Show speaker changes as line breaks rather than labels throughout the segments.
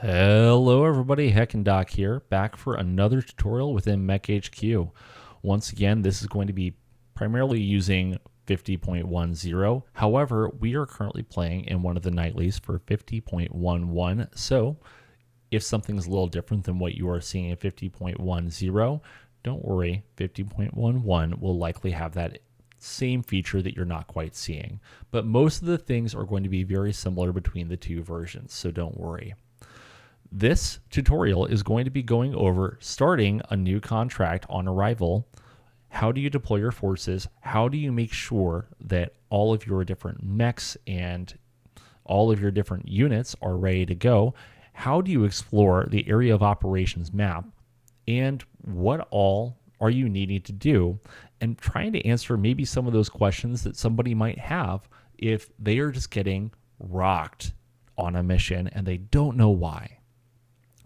Hello everybody, Heck and Doc here, back for another tutorial within MekHQ. Once again, this is going to be primarily using 50.10. However, we are currently playing in one of the nightlies for 50.11. So if something's a little different than what you are seeing in 50.10, don't worry, 50.11 will likely have that same feature that you're not quite seeing. But most of the things are going to be very similar between the two versions, so don't worry. This tutorial is going to be going over starting a new contract on arrival. How do you deploy your forces? How do you make sure that all of your different mechs and all of your different units are ready to go? How do you explore the area of operations map? And what all are you needing to do? And trying to answer maybe some of those questions that somebody might have if they are just getting rocked on a mission and they don't know why.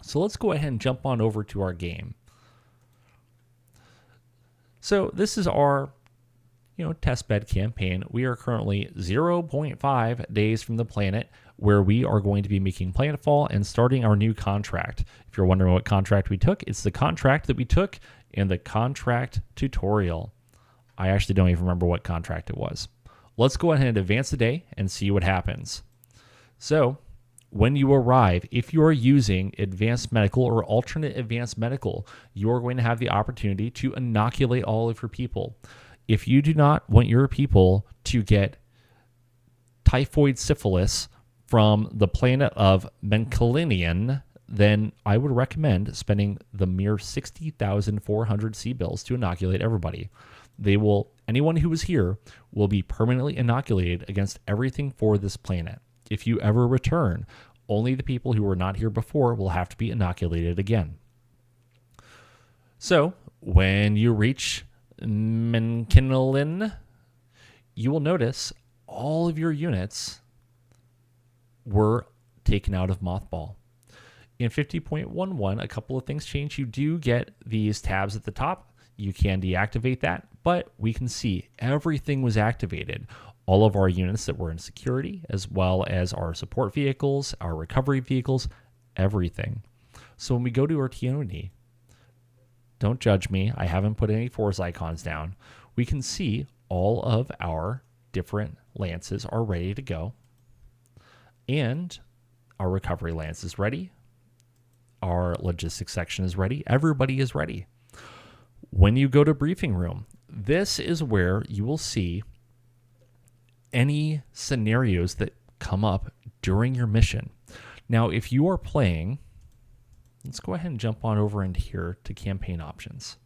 So let's go ahead and jump on over to our game. So this is our testbed campaign. We are currently 0.5 days from the planet where we are going to be making planetfall and starting our new contract. If you're wondering what contract we took, it's the contract that we took in the contract tutorial. I actually don't even remember what contract it was. Let's go ahead and advance the day and see what happens. So when you arrive, if you are using advanced medical or alternate advanced medical, you are going to have the opportunity to inoculate all of your people. If you do not want your people to get typhoid syphilis from the planet of Menkalinian, then I would recommend spending the mere 60,400 C-bills to inoculate everybody. Anyone who is here will be permanently inoculated against everything for this planet. If you ever return, only the people who were not here before will have to be inoculated again. So, when you reach Menkinolin, you will notice all of your units were taken out of mothball. In 50.11, a couple of things change. You do get these tabs at the top. You can deactivate that, but we can see everything was activated. All of our units that were in security, as well as our support vehicles, our recovery vehicles, everything. So when we go to our TOD, don't judge me, I haven't put any force icons down. We can see all of our different lances are ready to go. And our recovery lance is ready. Our logistics section is ready. Everybody is ready. When you go to briefing room, this is where you will see any scenarios that come up during your mission. Now, if you are playing, let's go ahead and jump on over into here to campaign options.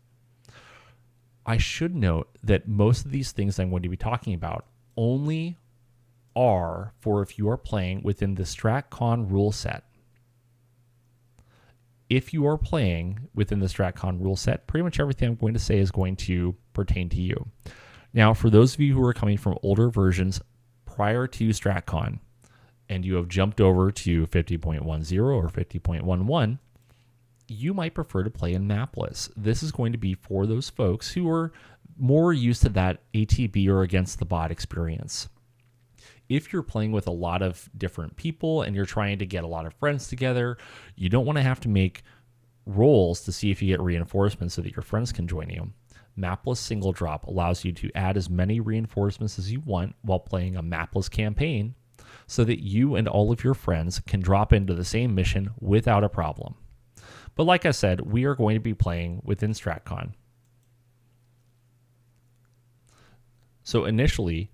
I should note that most of these things I'm going to be talking about only are for if you are playing within the StratCon rule set. If you are playing within the StratCon rule set, pretty much everything I'm going to say is going to pertain to you. Now, for those of you who are coming from older versions prior to StratCon, and you have jumped over to 50.10 or 50.11, you might prefer to play in mapless. This is going to be for those folks who are more used to that ATB or against the bot experience. If you're playing with a lot of different people and you're trying to get a lot of friends together, you don't want to have to make rolls to see if you get reinforcements so that your friends can join you. Mapless single drop allows you to add as many reinforcements as you want while playing a mapless campaign so that you and all of your friends can drop into the same mission without a problem. But like I said, we are going to be playing within StratCon. So initially,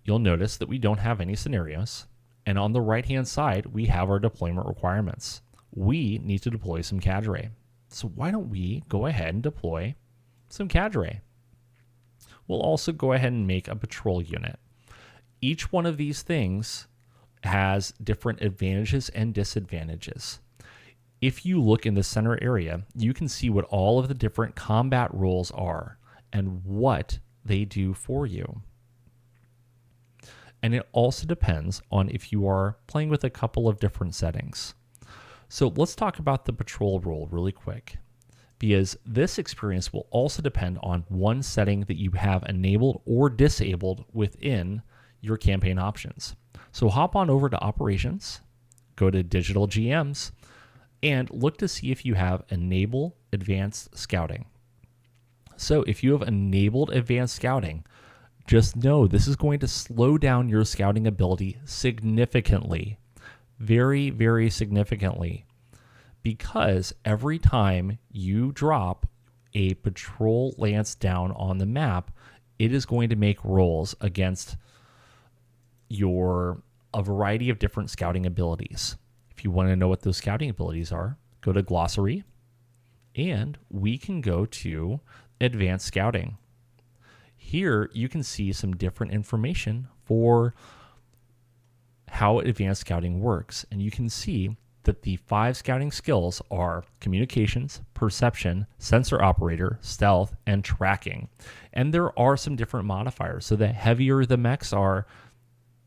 you'll notice that we don't have any scenarios. And on the right-hand side, we have our deployment requirements. We need to deploy some cadre. So why don't we go ahead and deploy some cadre? We'll also go ahead and make a patrol unit. Each one of these things has different advantages and disadvantages. If you look in the center area, you can see what all of the different combat roles are and what they do for you. And it also depends on if you are playing with a couple of different settings. So let's talk about the patrol role really quick, because this experience will also depend on one setting that you have enabled or disabled within your campaign options. So hop on over to operations, go to digital GMs, and look to see if you have Enable Advanced Scouting. So if you have enabled Advanced Scouting, just know this is going to slow down your scouting ability significantly, very, very significantly, because every time you drop a patrol lance down on the map, it is going to make rolls against a variety of different scouting abilities. If you want to know what those scouting abilities are, go to Glossary, and we can go to Advanced Scouting. Here you can see some different information for how Advanced Scouting works, and you can see that the 5 scouting skills are Communications, Perception, Sensor Operator, Stealth, and Tracking. And there are some different modifiers. So the heavier the mechs are,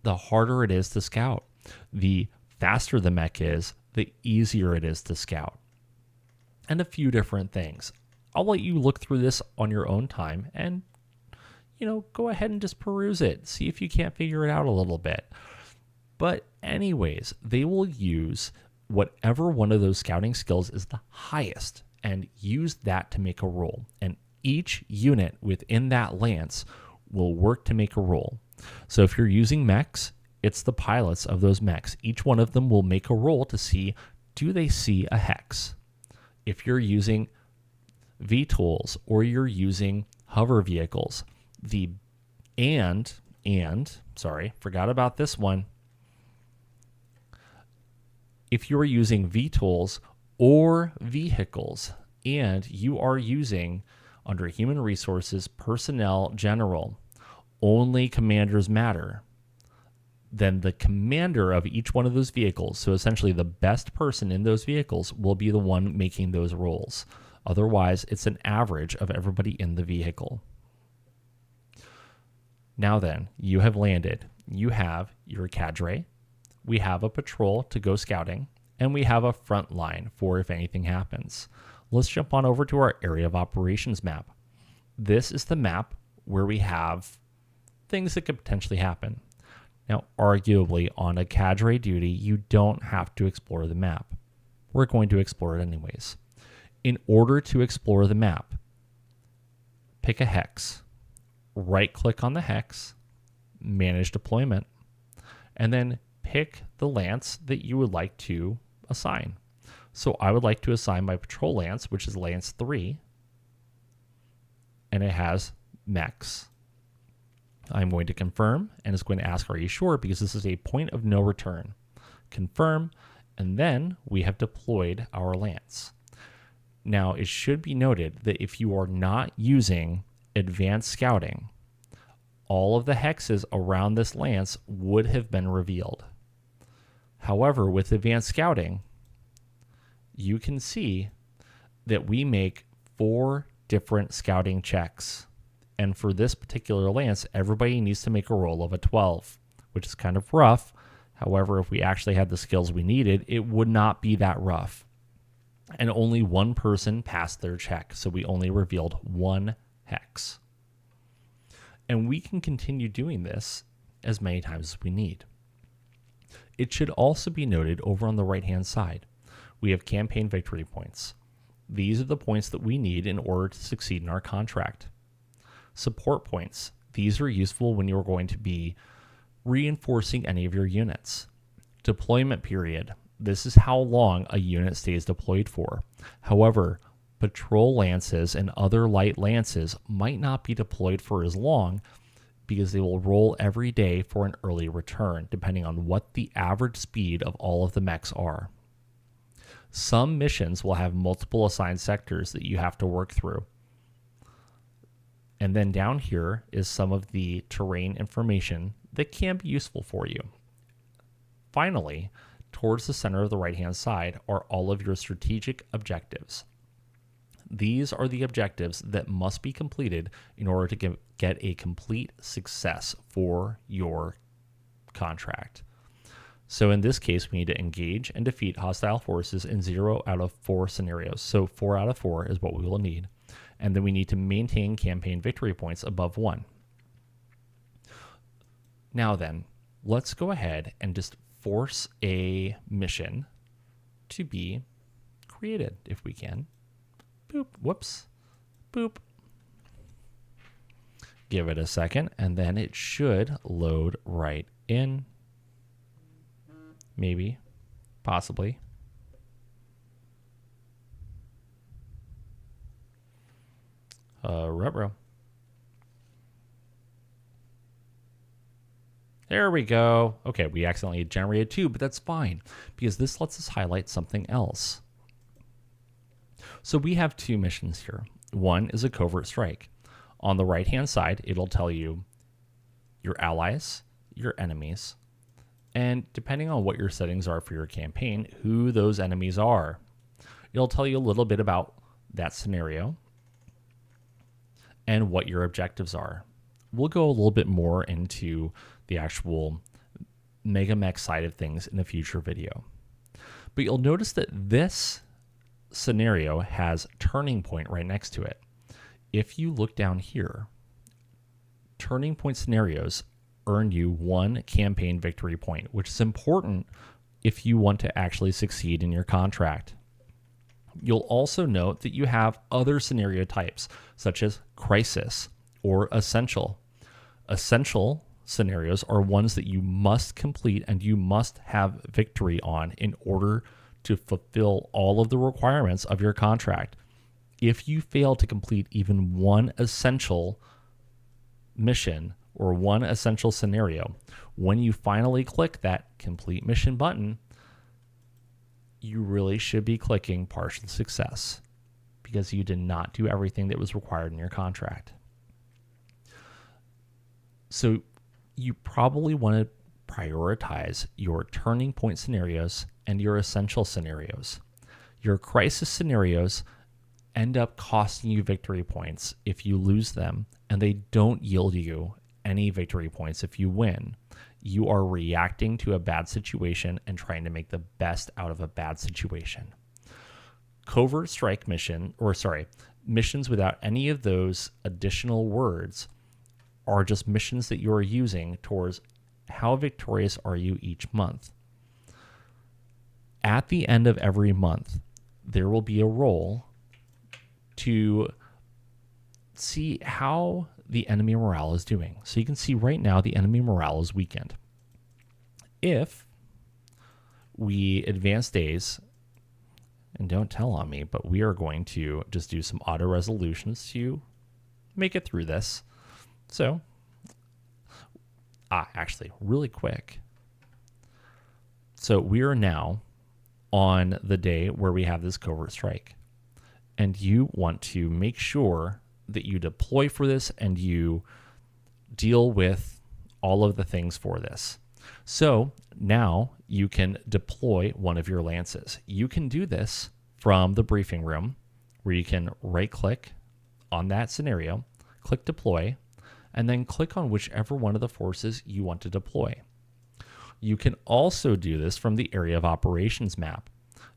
the harder it is to scout. The faster the mech is, the easier it is to scout. And a few different things. I'll let you look through this on your own time and, go ahead and just peruse it. See if you can't figure it out a little bit. But anyways, they will use whatever one of those scouting skills is the highest and use that to make a roll. And each unit within that lance will work to make a roll. So if you're using mechs, it's the pilots of those mechs. Each one of them will make a roll to see, do they see a hex? If you're using VTOLs or you're using hover vehicles, forgot about this one. If you are using VTOLs or vehicles and you are using under Human Resources Personnel General, only commanders matter, then the commander of each one of those vehicles, so essentially the best person in those vehicles, will be the one making those rolls. Otherwise, it's an average of everybody in the vehicle. Now then, you have landed. You have your cadre. We have a patrol to go scouting, and we have a front line for if anything happens. Let's jump on over to our area of operations map. This is the map where we have things that could potentially happen. Now, arguably, on a cadre duty, you don't have to explore the map. We're going to explore it anyways. In order to explore the map, pick a hex. Right-click on the hex, manage deployment, and then pick the lance that you would like to assign. So I would like to assign my patrol lance, which is Lance 3, and it has mechs. I'm going to confirm, and it's going to ask, are you sure? Because this is a point of no return. Confirm, and then we have deployed our lance. Now, it should be noted that if you are not using Advanced Scouting, all of the hexes around this lance would have been revealed. However, with Advanced Scouting, you can see that we make 4 different scouting checks. And for this particular lance, everybody needs to make a roll of a 12, which is kind of rough. However, if we actually had the skills we needed, it would not be that rough. And only one person passed their check, so we only revealed 1 hex. And we can continue doing this as many times as we need. It should also be noted over on the right-hand side, we have campaign victory points. These are the points that we need in order to succeed in our contract. Support points. These are useful when you're going to be reinforcing any of your units. Deployment period. This is how long a unit stays deployed for. However, patrol lances and other light lances might not be deployed for as long because they will roll every day for an early return, depending on what the average speed of all of the mechs are. Some missions will have multiple assigned sectors that you have to work through. And then down here is some of the terrain information that can be useful for you. Finally, towards the center of the right-hand side are all of your strategic objectives. These are the objectives that must be completed in order to get a complete success for your contract. So in this case, we need to engage and defeat hostile forces in 0 out of 4 scenarios. So 4 out of 4 is what we will need. And then we need to maintain campaign victory points above 1. Now then, let's go ahead and just force a mission to be created if we can. Boop, whoops, boop. Give it a second, and then it should load right in. Maybe, possibly. Ruh-roh. There we go. Okay, we accidentally generated 2, but that's fine because this lets us highlight something else. So we have 2 missions here. One is a covert strike. On the right-hand side, it'll tell you your allies, your enemies, and depending on what your settings are for your campaign, who those enemies are. It'll tell you a little bit about that scenario and what your objectives are. We'll go a little bit more into the actual MekHQ side of things in a future video. But you'll notice that this scenario has turning point right next to it. If you look down here, turning point scenarios earn you 1 campaign victory point, which is important if you want to actually succeed in your contract. You'll also note that you have other scenario types, such as crisis or essential. Essential scenarios are ones that you must complete and you must have victory on in order to fulfill all of the requirements of your contract. If you fail to complete even one essential mission or one essential scenario, when you finally click that complete mission button, you really should be clicking partial success because you did not do everything that was required in your contract. So you probably want to prioritize your turning point scenarios and your essential scenarios. Your crisis scenarios end up costing you victory points if you lose them, and they don't yield you any victory points if you win. You are reacting to a bad situation and trying to make the best out of a bad situation. Covert strike missions without any of those additional words are just missions that you are using towards how victorious are you each month. At the end of every month, there will be a roll to see how the enemy morale is doing. So you can see right now the enemy morale is weakened. If we advance days, and don't tell on me, but we are going to just do some auto resolutions to make it through this. So, actually, really quick. So we are now on the day where we have this covert strike. And you want to make sure that you deploy for this and you deal with all of the things for this. So now you can deploy one of your lances. You can do this from the briefing room where you can right click on that scenario, click deploy, and then click on whichever one of the forces you want to deploy. You can also do this from the area of operations map.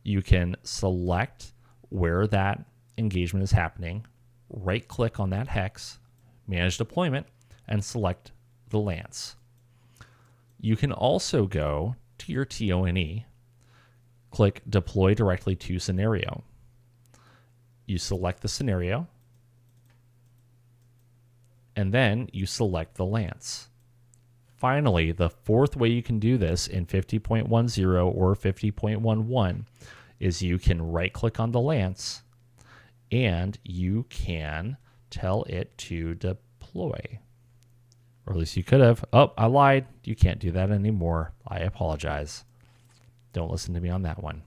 You can select where that engagement is happening, right click on that hex, manage deployment, and select the lance. You can also go to your TONE, click deploy directly to scenario. You select the scenario, and then you select the lance. Finally, the fourth way you can do this in 50.10 or 50.11 is you can right click on the lance and you can tell it to deploy. Or at least you could have. Oh, I lied. You can't do that anymore. I apologize. Don't listen to me on that one.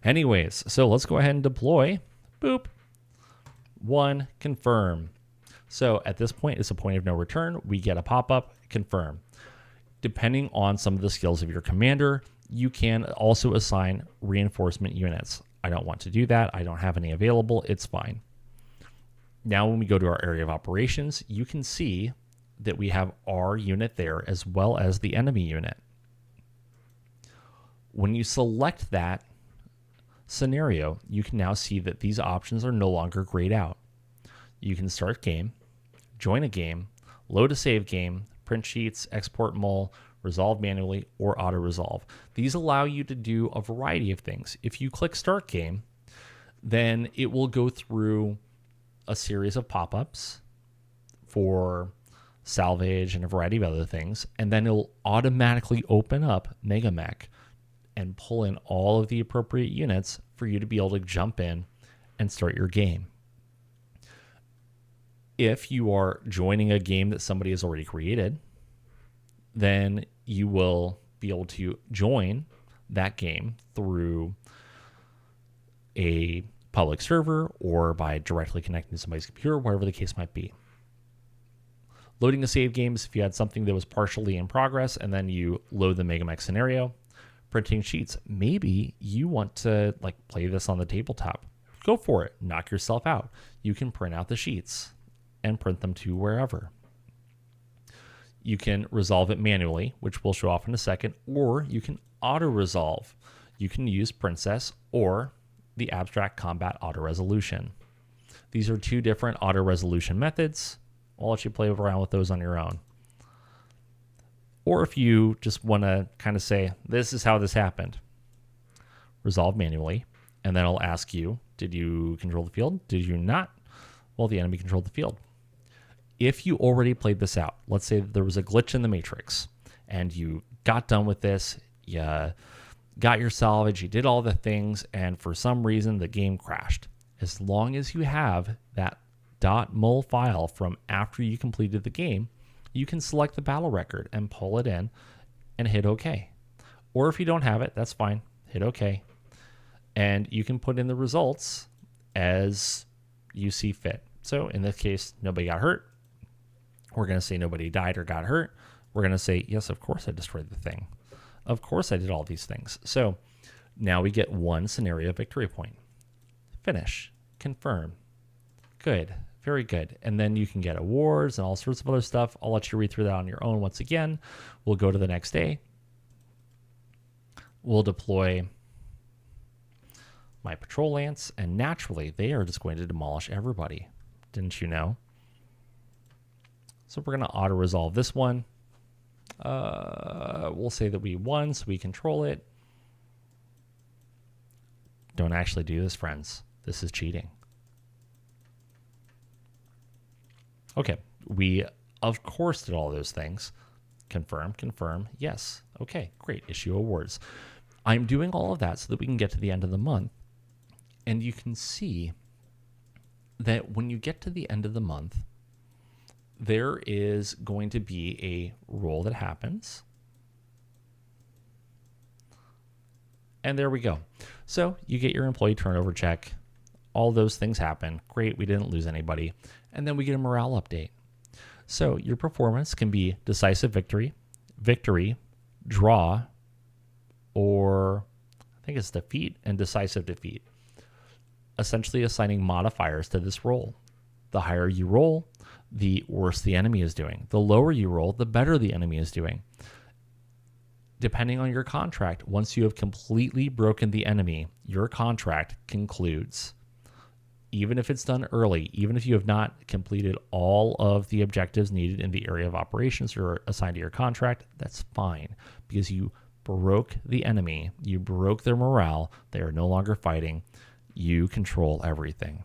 Anyways, so let's go ahead and deploy. Boop. 1, confirm. So at this point, it's a point of no return. We get a pop-up, confirm. Depending on some of the skills of your commander, you can also assign reinforcement units. I don't want to do that. I don't have any available. It's fine. Now, when we go to our area of operations, you can see that we have our unit there as well as the enemy unit. When you select that scenario, you can now see that these options are no longer grayed out. You can start game, join a game, load a save game, print sheets, export mul, resolve manually, or auto resolve. These allow you to do a variety of things. If you click start game, then it will go through a series of pop-ups for salvage and a variety of other things, and then it'll automatically open up MekHQ and pull in all of the appropriate units for you to be able to jump in and start your game. If you are joining a game that somebody has already created, then you will be able to join that game through a public server or by directly connecting to somebody's computer, whatever the case might be. Loading a save games, if you had something that was partially in progress and then you load the MekHQ scenario. Printing sheets, maybe you want to play this on the tabletop. Go for it. Knock yourself out. You can print out the sheets and print them to wherever. You can resolve it manually, which we'll show off in a second, or you can auto-resolve. You can use Princess or the Abstract Combat Auto-Resolution. These are two different auto-resolution methods. I'll let you play around with those on your own. Or if you just want to kind of say, this is how this happened, resolve manually, and then I'll ask you, did you control the field? Did you not? Well, the enemy controlled the field. If you already played this out, let's say there was a glitch in the matrix and you got done with this, you got your salvage, you did all the things, and for some reason the game crashed. As long as you have that .mul file from after you completed the game, you can select the battle record and pull it in and hit OK. Or if you don't have it, that's fine. Hit OK. And you can put in the results as you see fit. So in this case, nobody got hurt. We're going to say nobody died or got hurt. We're going to say, yes, of course I destroyed the thing. Of course I did all these things. So now we get one scenario victory point. Finish. Confirm. Good. Very good. And then you can get awards and all sorts of other stuff. I'll let you read through that on your own once again. We'll go to the next day. We'll deploy my patrol ants, and naturally they are just going to demolish everybody. Didn't you know? So we're going to auto-resolve this one. We'll say that we won, so we control it. Don't actually do this, friends. This is cheating. Okay, we of course did all those things. Confirm, confirm, yes. Okay, great, issue awards. I'm doing all of that so that we can get to the end of the month. And you can see that when you get to the end of the month, there is going to be a roll that happens. And there we go. So you get your employee turnover check. All those things happen. Great, we didn't lose anybody. And then we get a morale update. So your performance can be decisive victory, victory, draw, or I think it's defeat and decisive defeat. Essentially assigning modifiers to this roll. The higher you roll, the worse the enemy is doing. The lower you roll, the better the enemy is doing. Depending on your contract, once you have completely broken the enemy, your contract concludes. Even if it's done early, even if you have not completed all of the objectives needed in the area of operations or assigned to your contract, that's fine, because you broke the enemy, you broke their morale, they are no longer fighting, you control everything.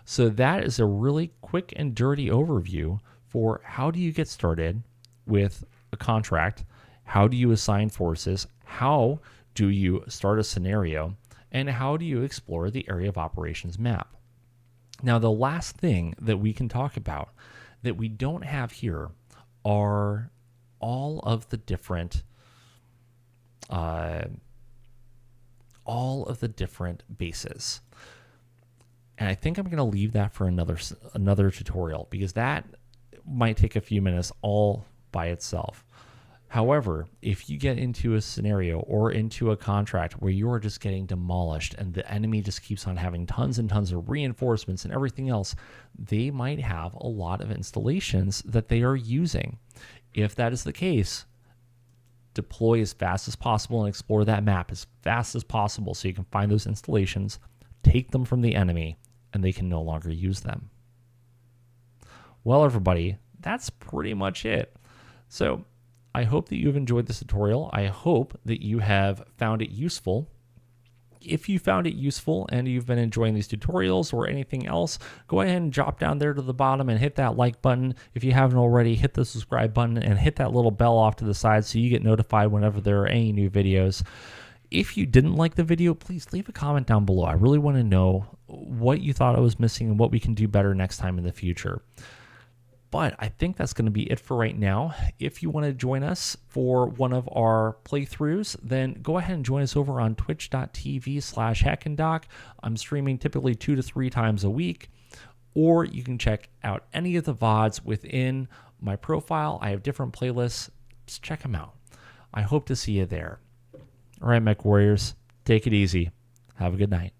So that is a really quick and dirty overview for how do you get started with a contract, how do you assign forces, how do you start a scenario, and how do you explore the area of operations map. Now, the last thing that we can talk about that we don't have here are all of the different bases. And I think I'm going to leave that for another tutorial, because that might take a few minutes all by itself. However, if you get into a scenario or into a contract where you are just getting demolished and the enemy just keeps on having tons and tons of reinforcements and everything else, they might have a lot of installations that they are using. If that is the case, deploy as fast as possible and explore that map as fast as possible so you can find those installations, take them from the enemy, and they can no longer use them. Well, everybody, that's pretty much it. So I hope that you've enjoyed this tutorial. I hope that you have found it useful. If you found it useful and you've been enjoying these tutorials or anything else, go ahead and drop down there to the bottom and hit that like button. If you haven't already, hit the subscribe button and hit that little bell off to the side so you get notified whenever there are any new videos. If you didn't like the video, please leave a comment down below. I really want to know what you thought I was missing and what we can do better next time in the future. But I think that's going to be it for right now. If you want to join us for one of our playthroughs, then go ahead and join us over on twitch.tv/hackandoc. I'm streaming typically 2 to 3 times a week, or you can check out any of the VODs within my profile. I have different playlists. Just check them out. I hope to see you there. All right, Mech Warriors, take it easy. Have a good night.